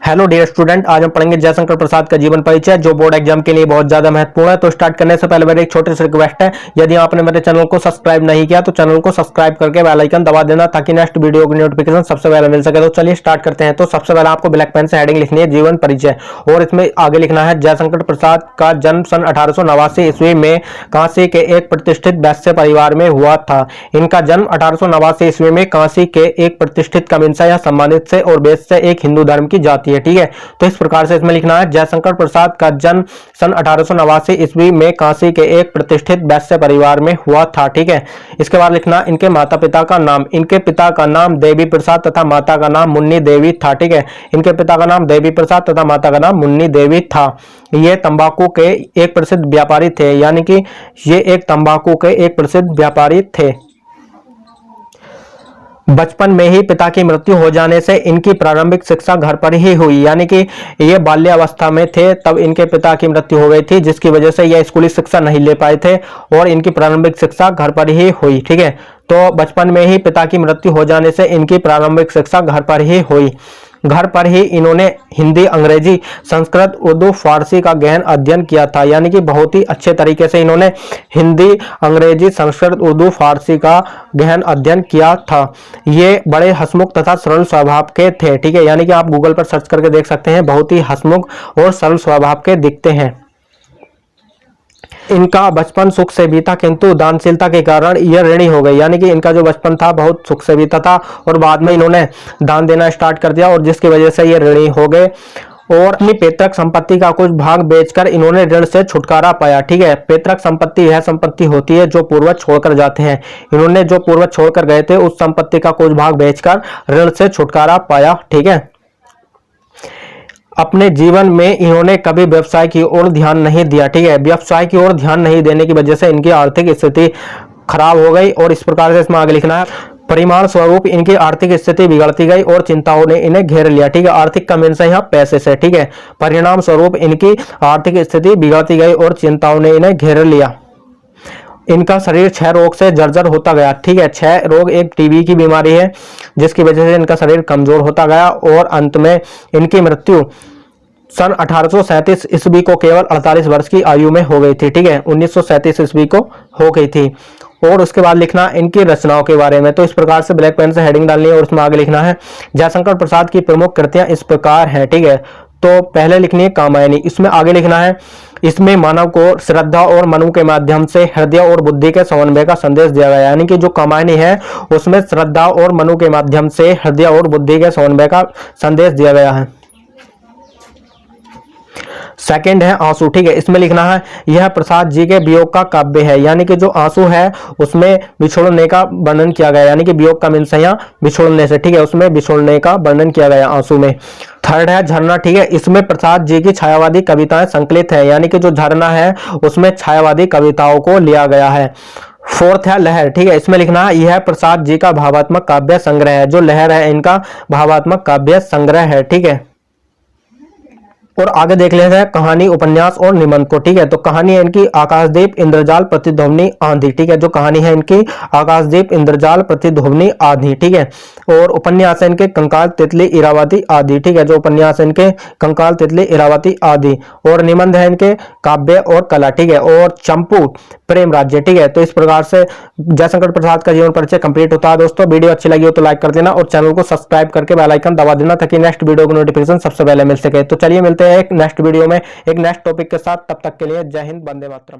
Hello dear student, आज हम पढ़ेंगे जयशंकर प्रसाद का जीवन परिचय जो बोर्ड एग्जाम के लिए बहुत ज्यादा महत्वपूर्ण है। तो स्टार्ट करने से पहले मेरी एक छोटी सी रिक्वेस्ट है, यदि आपने मेरे चैनल को सब्सक्राइब नहीं किया तो चैनल को सब्सक्राइब करके बेल आइकन दबा देना ताकि नेक्स्ट वीडियो की नोटिफिकेशन सबसे पहले मिल सके। तो चलिए स्टार्ट करते हैं। तो सबसे पहले आपको ब्लैक पेन से हेडिंग लिखनी है जीवन परिचय, और इसमें आगे लिखना है जयशंकर प्रसाद का जन्म सन 1889 ईस्वी में काशी के एक प्रतिष्ठित वैश्य परिवार में हुआ था। इनका जन्म 1889 ईस्वी में काशी के एक प्रतिष्ठित कमिंसा या सम्मानित से और वैश्य एक हिंदू धर्म की जाति है। ठीक है, तो इस प्रकार से इसमें लिखना है जयशंकर प्रसाद का जन्म सन 1889 ईस्वी में काशी के एक प्रतिष्ठित वैश्य परिवार में हुआ था। ठीक है, इसके बाद लिखना इनके माता पिता का नाम। इनके पिता का नाम देवी प्रसाद तथा माता का नाम मुन्नी देवी था। ठीक है, इनके पिता का नाम देवी प्रसाद तथा माता का नाम मुन्नी देवी था। ये तंबाकू के एक प्रसिद्ध व्यापारी थे, यानी कि ये एक तंबाकू के एक प्रसिद्ध व्यापारी थे। बचपन में ही पिता की मृत्यु हो जाने से इनकी प्रारंभिक शिक्षा घर पर ही हुई, यानी कि ये बाल्यावस्था में थे तब इनके पिता की मृत्यु हो गई थी, जिसकी वजह से यह स्कूली शिक्षा नहीं ले पाए थे और इनकी प्रारंभिक शिक्षा घर पर ही हुई। ठीक है, तो बचपन में ही पिता की मृत्यु हो जाने से इनकी प्रारंभिक शिक्षा घर पर ही हुई। घर पर ही इन्होंने हिंदी, अंग्रेजी, संस्कृत, उर्दू, फारसी का गहन अध्ययन किया था, यानी कि बहुत ही अच्छे तरीके से इन्होंने हिंदी, अंग्रेजी, संस्कृत, उर्दू, फारसी का गहन अध्ययन किया था। ये बड़े हंसमुख तथा सरल स्वभाव के थे। ठीक है, यानी कि आप गूगल पर सर्च करके देख सकते हैं, बहुत ही हंसमुख और सरल स्वभाव के दिखते हैं। इनका बचपन सुख से बीता, किंतु दानशीलता के कारण यह ऋणी हो गई, यानी कि इनका जो बचपन था बहुत सुख से बीता था और बाद में इन्होंने दान देना स्टार्ट कर दिया और जिसकी वजह से ये ऋणी हो गए और अपनी पैतृक संपत्ति का कुछ भाग बेचकर इन्होंने ऋण से छुटकारा पाया। ठीक है, पैतृक संपत्ति यह संपत्ति होती है जो पूर्वज छोड़कर जाते हैं। इन्होंने जो पूर्वज छोड़कर गए थे उस संपत्ति का कुछ भाग बेचकर ऋण से छुटकारा पाया। ठीक है, अपने जीवन में इन्होंने कभी व्यवसाय की ओर ध्यान नहीं दिया। ठीक है, व्यवसाय की ओर ध्यान नहीं देने की वजह से इनकी आर्थिक स्थिति खराब हो गई और इस प्रकार से इसमें आगे लिखना है परिमाण स्वरूप इनकी आर्थिक स्थिति बिगड़ती गई और चिंताओं ने इन्हें घेर लिया। ठीक है, आर्थिक का मीन्स है यहाँ पैसे से। ठीक है, परिणाम स्वरूप इनकी आर्थिक स्थिति बिगड़ती गई और चिंताओं ने इन्हें घेर लिया। इनका शरीर क्षय रोग से जर्जर होता गया। ठीक है, क्षय रोग एक टीबी की बीमारी है जिसकी वजह से इनका शरीर कमजोर होता गया और अंत में इनकी मृत्यु सन 1837 ईस्वी को केवल 48 वर्ष की आयु में हो गई थी। ठीक है, 1937 ईस्वी को हो गई थी। और उसके बाद लिखना इनकी रचनाओं के बारे में। तो इस प्रकार से ब्लैक पेन से हेडिंग डालनी है और उसमें आगे लिखना है जयशंकर प्रसाद की प्रमुख कृतियां इस प्रकार हैं। ठीक है, तो पहले लिखनी है कामायनी। इसमें आगे लिखना है इसमें मानव को श्रद्धा और मनु के माध्यम से हृदय और बुद्धि के समन्वय का संदेश दिया गया, यानी कि जो कामायनी है उसमें श्रद्धा और मनु के माध्यम से हृदय और बुद्धि के समन्वय का संदेश दिया गया है। सेकंड है आंसू। ठीक है, इसमें लिखना है यह प्रसाद जी के वियोग का काव्य है, यानी कि जो आंसू है उसमें बिछोड़ने का वर्णन किया गया, यानी कि वियोग का मीन्स है यहाँ बिछोड़ने से। ठीक है, उसमें बिछोड़ने का वर्णन किया गया आंसू में। थर्ड है झरना। ठीक है, इसमें प्रसाद जी की छायावादी कविताएं संकलित है, यानी कि जो झरना है उसमें छायावादी कविताओं को लिया गया है। फोर्थ है लहर। ठीक है, इसमें लिखना है यह प्रसाद जी का भावात्मक काव्य संग्रह है, जो लहर है इनका भावात्मक काव्य संग्रह है। ठीक है, और आगे देख लेते हैं कहानी, उपन्यास और निबंध को। ठीक है, तो कहानी है इनकी आकाशदीप, इंद्रजाल, प्रतिध्वनि, आंधी। ठीक है, जो कहानी है इनकी आकाशदीप, इंद्रजाल, प्रतिध्वनि, आंधी। ठीक है, और उपन्यास है इनके कंकाल, तितली, इरावती, आदि। ठीक है, जो उपन्यास है इनके कंकाल, तितली, इरावती, आदि। और निबंध है इनके काव्य और कला। ठीक है, और चंपू, प्रेम राज्य। ठीक है, तो इस प्रकार से जयशंकर प्रसाद का जीवन परिचय कंप्लीट होता है। दोस्तों वीडियो अच्छी लगी हो तो लाइक कर देना और चैनल को सब्सक्राइब करके बेल आइकन दबा देना ताकि नेक्स्ट वीडियो की नोटिफिकेशन सबसे पहले मिल सके। तो चलिए मिलते हैं एक नेक्स्ट वीडियो में एक नेक्स्ट टॉपिक के साथ। तब तक के लिए जय हिंद, वंदे मातरम।